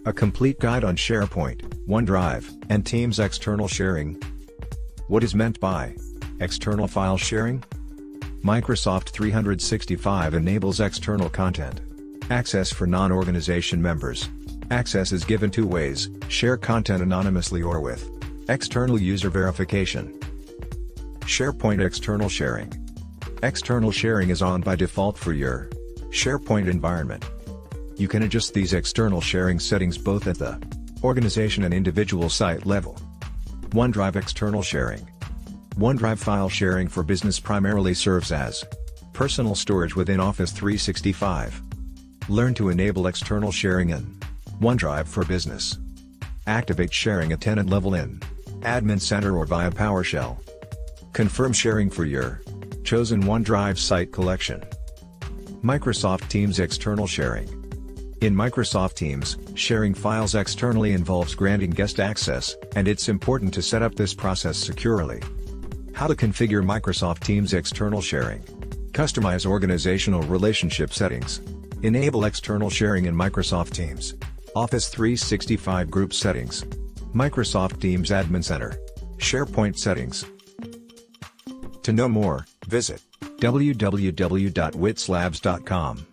A complete guide on SharePoint, OneDrive, and Teams external sharing. What is meant by external file sharing? Microsoft 365 enables external content access for non-organization members. Access is given two ways: share content anonymously or with external user verification. SharePoint external sharing. External sharing is on by default for your SharePoint environment. You can adjust these external sharing settings both at the organization and individual site level. OneDrive external sharing. OneDrive file sharing for business primarily serves as personal storage within Office 365. Learn to enable external sharing in OneDrive for Business. Activate sharing at tenant level in Admin Center or via PowerShell. Confirm sharing for your chosen OneDrive site collection. Microsoft Teams external sharing. In Microsoft Teams, sharing files externally involves granting guest access, and it's important to set up this process securely. How to configure Microsoft Teams external sharing. Customize organizational relationship settings. Enable external sharing in Microsoft Teams. Office 365 Group Settings. Microsoft Teams Admin Center. SharePoint Settings. To know more, visit www.whizlabs.com.